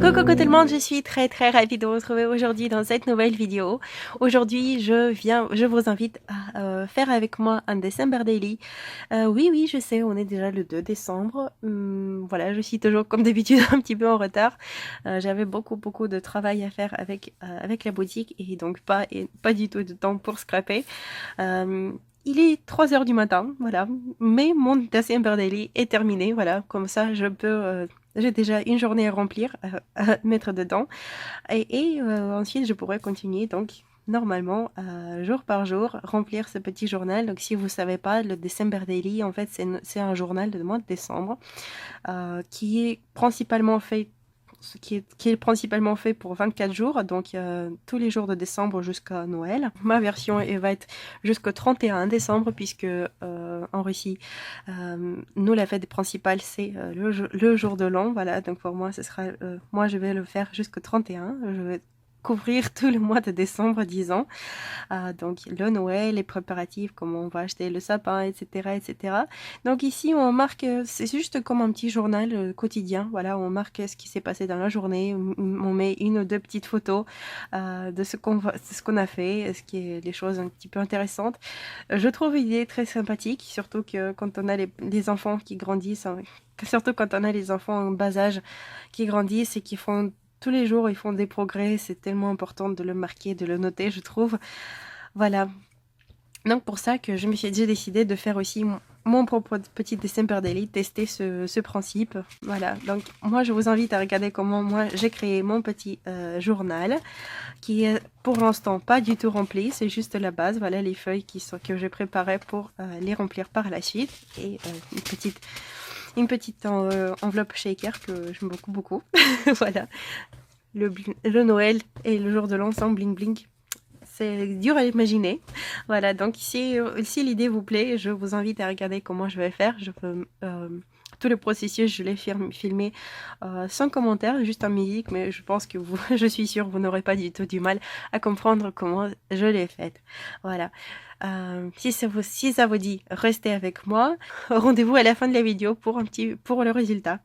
Coucou tout le monde, je suis très ravie de vous retrouver aujourd'hui dans cette nouvelle vidéo. Aujourd'hui, je vous invite à faire avec moi un December Daily. Oui, je sais, on est déjà le 2 décembre. Voilà, je suis toujours comme d'habitude un petit peu en retard. J'avais beaucoup de travail à faire avec la boutique et donc pas du tout de temps pour scraper. Il est 3 heures du matin, voilà, mais mon December Daily est terminé, voilà, comme ça j'ai déjà une journée à remplir, à mettre dedans et ensuite je pourrais continuer donc normalement jour par jour remplir ce petit journal. Donc si vous savez pas, le December Daily en fait c'est un journal de mois de décembre qui est principalement fait qui est principalement fait pour 24 jours, donc tous les jours de décembre jusqu'à Noël. Ma version va être jusqu'au 31 décembre, puisque en Russie, nous, la fête principale, c'est le jour de l'an. Voilà, donc pour moi, moi, je vais le faire jusqu'au 31. Je vais couvrir tout le mois de décembre, disons. Donc le Noël, les préparatifs, comment on va acheter le sapin, etc. Donc ici, on marque, c'est juste comme un petit journal quotidien. Voilà, on marque ce qui s'est passé dans la journée. On met une ou deux petites photos de ce qu'on a fait, ce qui est les choses un petit peu intéressantes. Je trouve l'idée très sympathique, surtout que quand on a les enfants qui grandissent, hein, surtout quand on a les enfants en bas âge qui grandissent et qui font tous les jours, ils font des progrès. C'est tellement important de le marquer, de le noter, je trouve. Voilà. Donc pour ça que j'ai décidé de faire aussi mon propre petit December Daily, tester ce principe. Voilà, donc moi je vous invite à regarder comment moi j'ai créé mon petit journal, qui est pour l'instant pas du tout rempli, c'est juste la base. Voilà les feuilles que j'ai préparées pour les remplir par la suite. Et une petite enveloppe shaker que j'aime beaucoup. Voilà, le Noël et le jour de l'an sans bling bling. C'est dur à imaginer. Voilà, donc si l'idée vous plaît, je vous invite à regarder comment je vais faire. Tout le processus, je l'ai filmé sans commentaire, juste en musique, mais je pense que je suis sûre, vous n'aurez pas du tout du mal à comprendre comment je l'ai faite. Voilà. Si ça vous dit, restez avec moi. Rendez-vous à la fin de la vidéo pour le résultat.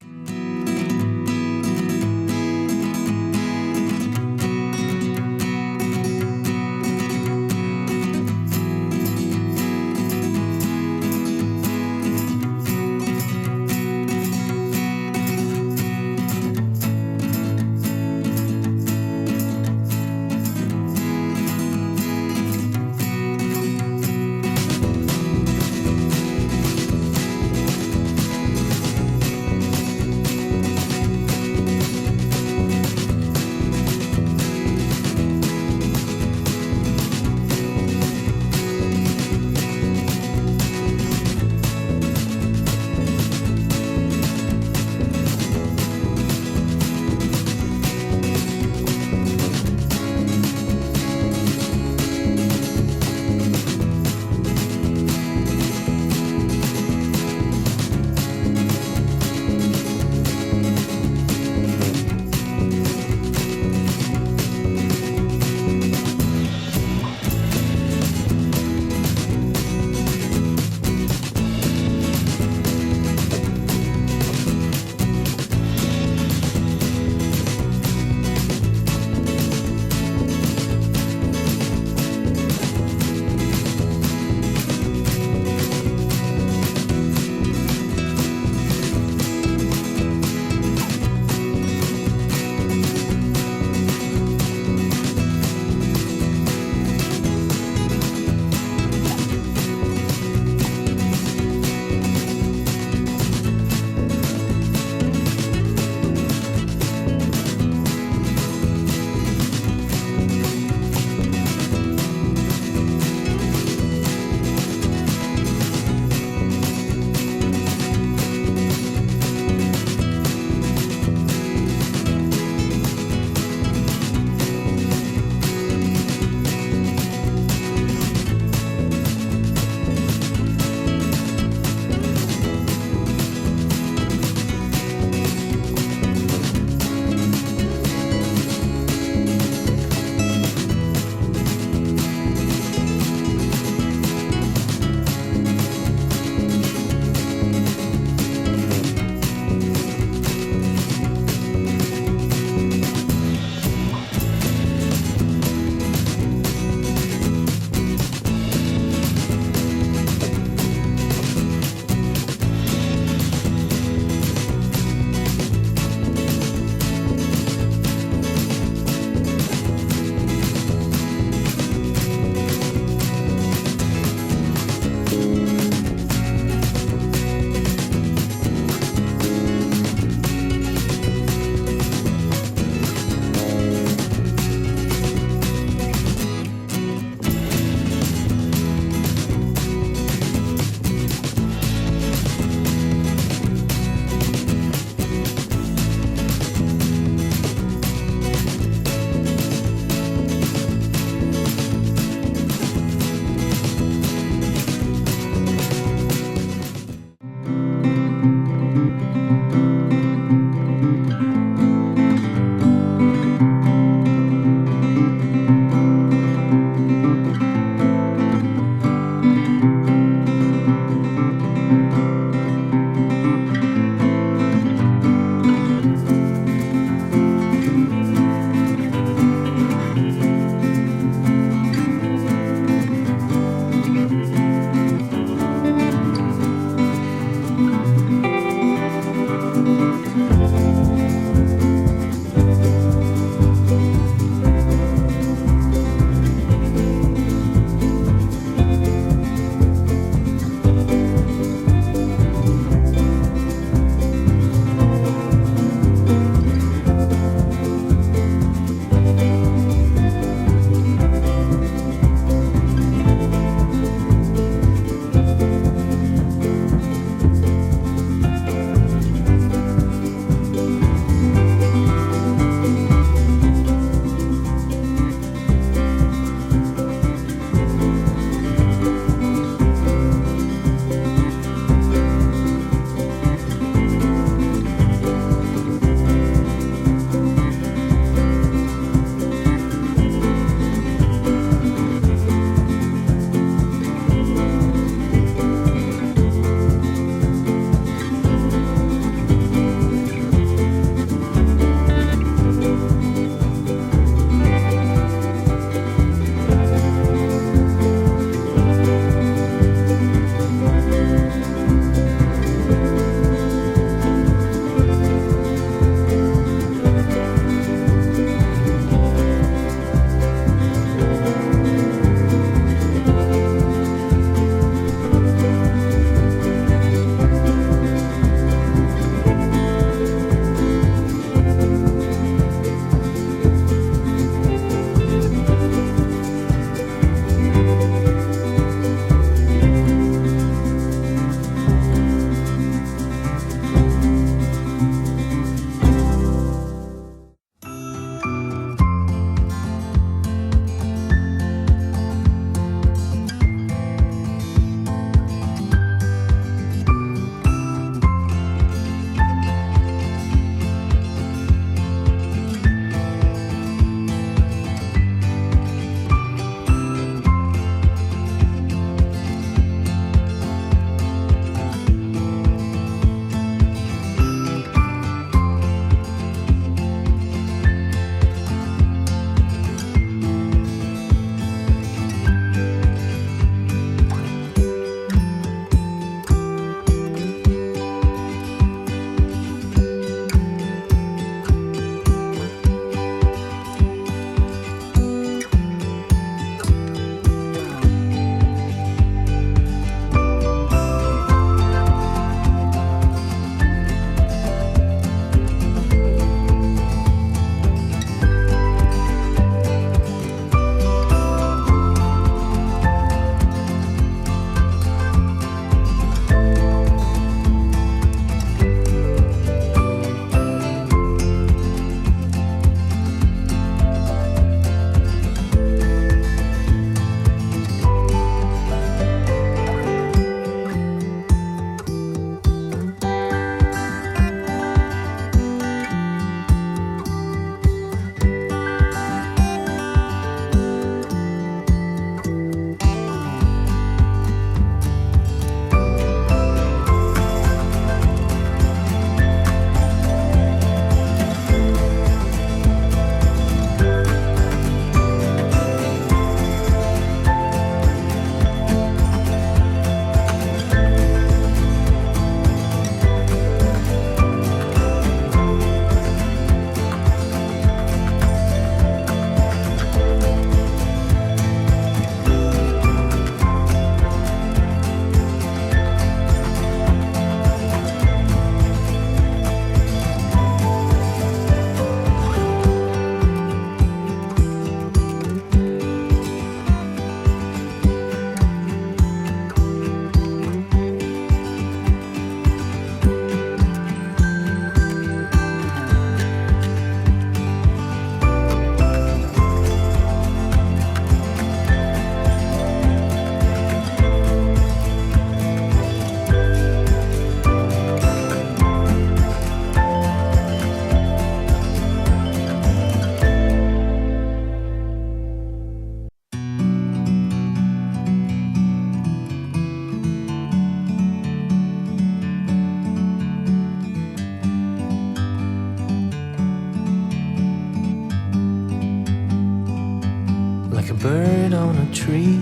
bird on a tree.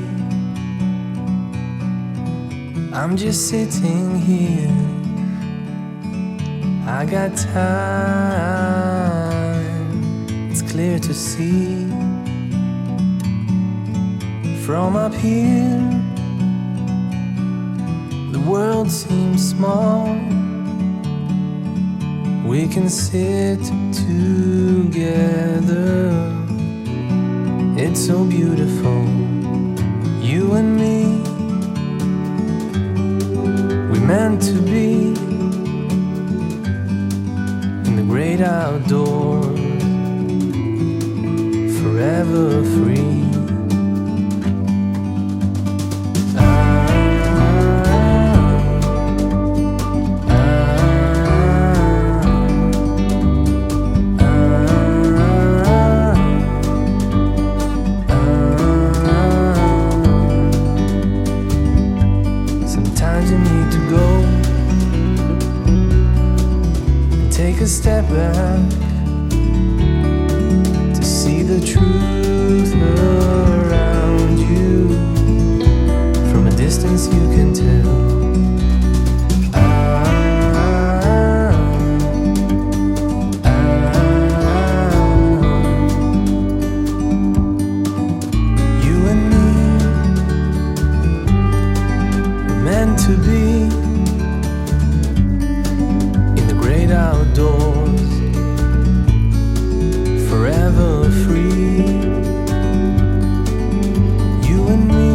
I'm just sitting here, I got time, it's clear to see. From up here, the world seems small. We can sit together, it's so beautiful, you and me. We meant to be in the great outdoors, forever free. Take a step back to see the truth around you. From a distance you can tell. You and me were meant to be outdoors, forever free. You and me,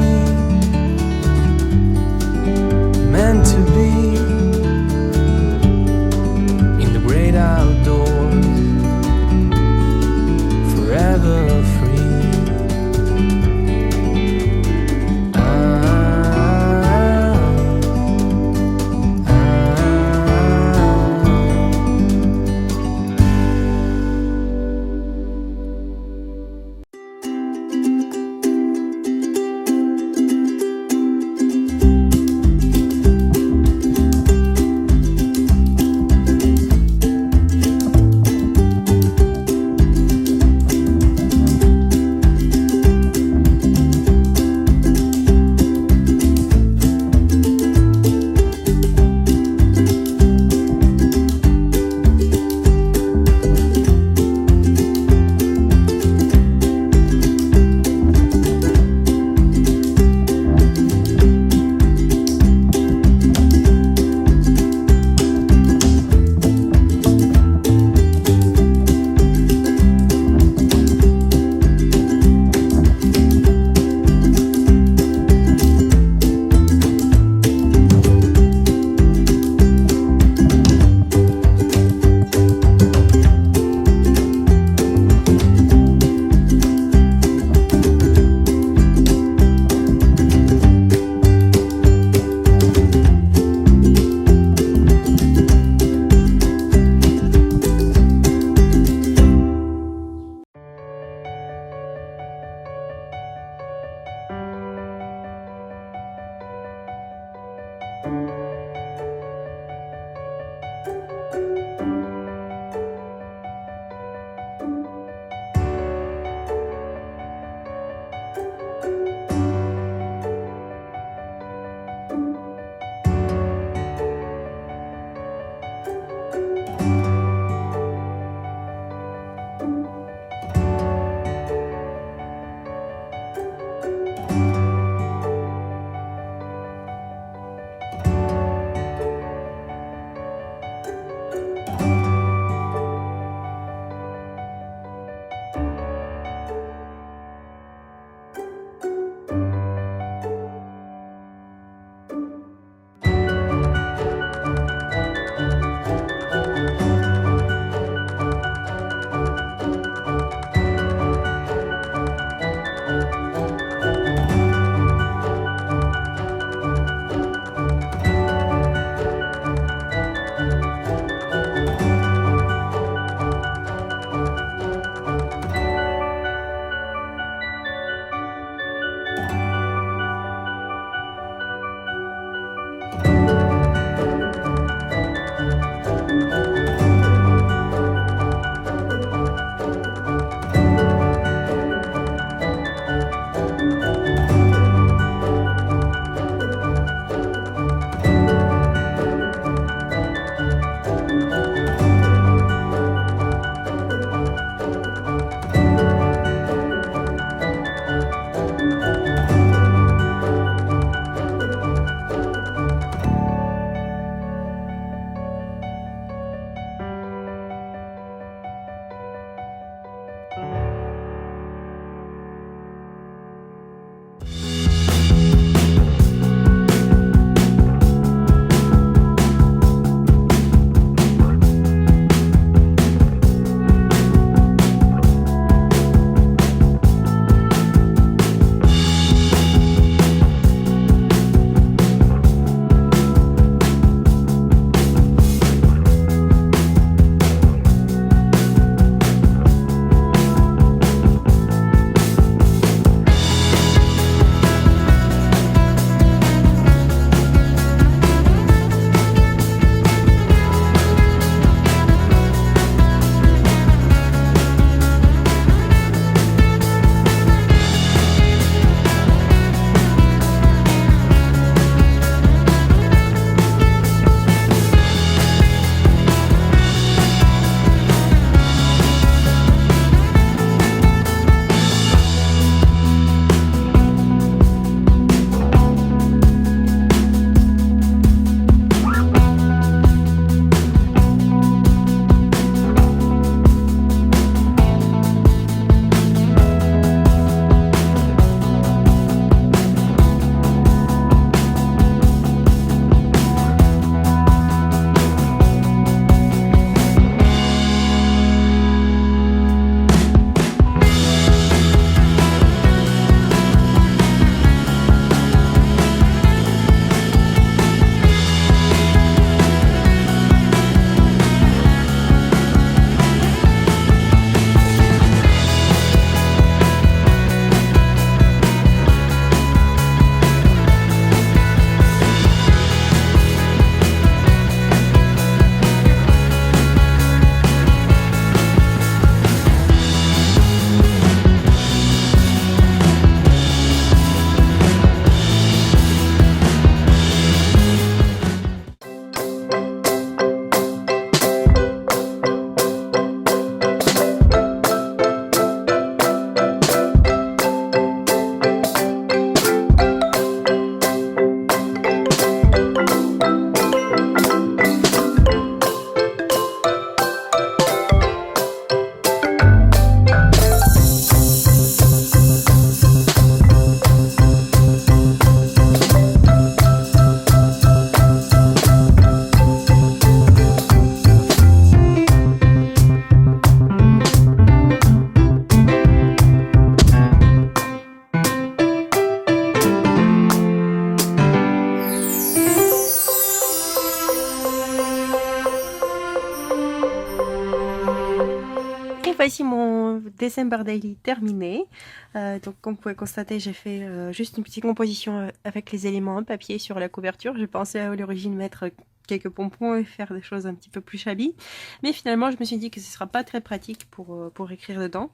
voici mon December Daily terminé. Donc comme vous pouvez constater, j'ai fait juste une petite composition avec les éléments en papier sur la couverture. J'ai pensé à l'origine mettre quelques pompons et faire des choses un petit peu plus shabby. Mais finalement, je me suis dit que ce sera pas très pratique pour écrire dedans.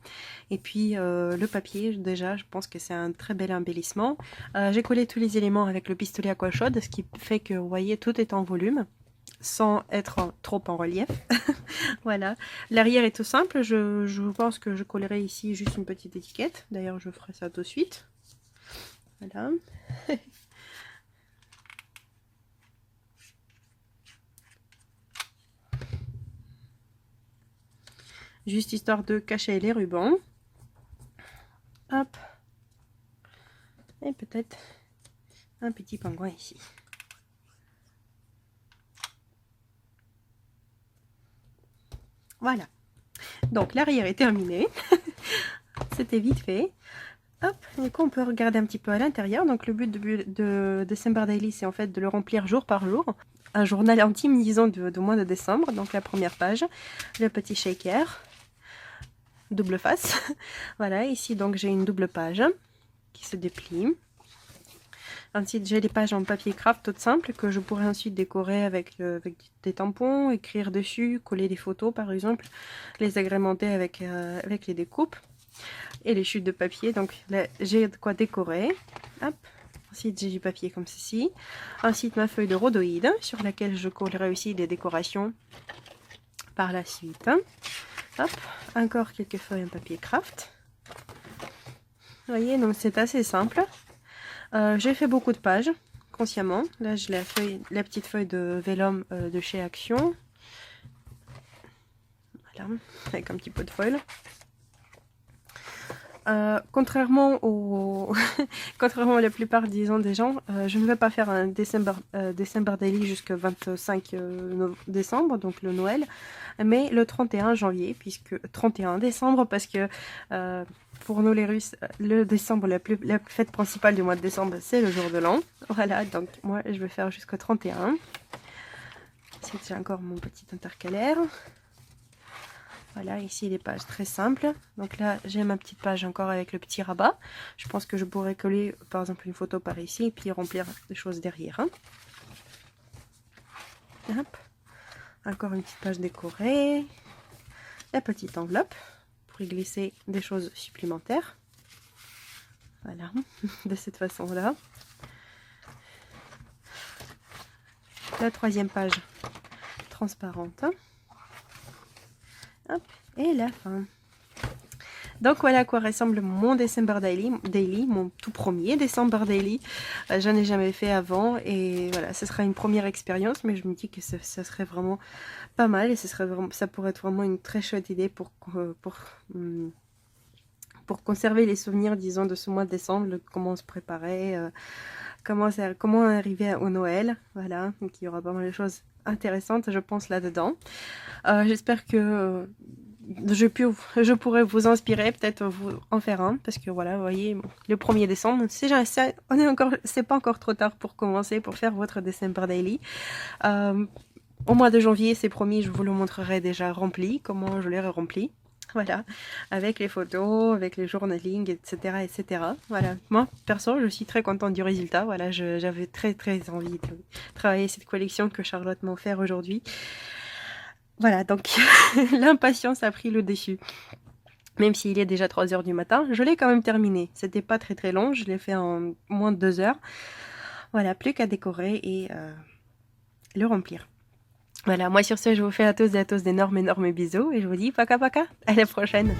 Et puis le papier, déjà, je pense que c'est un très bel embellissement. J'ai collé tous les éléments avec le pistolet aqua chaude, ce qui fait que, vous voyez, tout est en volume, sans être trop en relief. Voilà. L'arrière est tout simple. Je pense que je collerai ici juste une petite étiquette. D'ailleurs, je ferai ça tout de suite. Voilà. Juste histoire de cacher les rubans. Hop. Et peut-être un petit pingouin ici. Voilà. Donc l'arrière est terminé. C'était vite fait. Hop, du coup on peut regarder un petit peu à l'intérieur. Donc le but de December Daily, c'est en fait de le remplir jour par jour. Un journal intime, disons, du mois de décembre. Donc la première page, le petit shaker, double face. Voilà, ici donc j'ai une double page qui se déplie. Ensuite j'ai les pages en papier craft toutes simples que je pourrais ensuite décorer avec des tampons, écrire dessus, coller des photos par exemple, les agrémenter avec les découpes et les chutes de papier. Donc là j'ai de quoi décorer. Hop. Ensuite j'ai du papier comme ceci. Ensuite ma feuille de rhodoïde sur laquelle je collerai aussi des décorations par la suite. Hop, encore quelques feuilles en papier craft. Vous voyez, donc c'est assez simple. J'ai fait beaucoup de pages consciemment. Là j'ai la petite feuille de vélum de chez Action. Voilà, avec un petit peu de foil. Contrairement contrairement à la plupart, disons, des gens, je ne vais pas faire un December Daily jusqu'au 25 décembre, donc le Noël, mais le 31 janvier, puisque 31 décembre, parce que pour nous les Russes, le décembre, la fête principale du mois de décembre, c'est le jour de l'an. Voilà, donc moi je vais faire jusqu'au 31. Ici j'ai encore mon petit intercalaire. Voilà, ici les pages très simples. Donc là, j'ai ma petite page encore avec le petit rabat. Je pense que je pourrais coller par exemple une photo par ici et puis remplir des choses derrière. Hein. Hop. Encore une petite page décorée. La petite enveloppe pour y glisser des choses supplémentaires. Voilà, de cette façon-là. La troisième page transparente. Hop, et la fin. Donc voilà à quoi ressemble mon December Daily, mon tout premier December Daily. J'en ai jamais fait avant et voilà, ce sera une première expérience, mais je me dis que ça serait vraiment pas mal et ça pourrait être vraiment une très chouette idée pour conserver les souvenirs, disons, de ce mois de décembre, comment on se préparait, comment arriver au Noël. Voilà, donc il y aura pas mal de choses intéressantes, je pense, là-dedans. J'espère que je pourrais vous inspirer, peut-être vous en faire un, parce que voilà, vous voyez, le 1er décembre, c'est pas encore trop tard pour commencer, pour faire votre December Daily. Au mois de janvier, c'est promis, je vous le montrerai déjà rempli, comment je l'ai rempli. Voilà, avec les photos, avec les journaling, etc., etc. Voilà, moi, perso, je suis très contente du résultat. Voilà, j'avais très envie de travailler cette collection que Charlotte m'a offert aujourd'hui. Voilà, donc l'impatience a pris le dessus. Même s'il est déjà 3 h du matin, je l'ai quand même terminé. C'était pas très long, je l'ai fait en moins de 2 heures. Voilà, plus qu'à décorer et le remplir. Voilà, moi sur ce, je vous fais à tous et à tous d'énormes bisous et je vous dis paka paka, à la prochaine.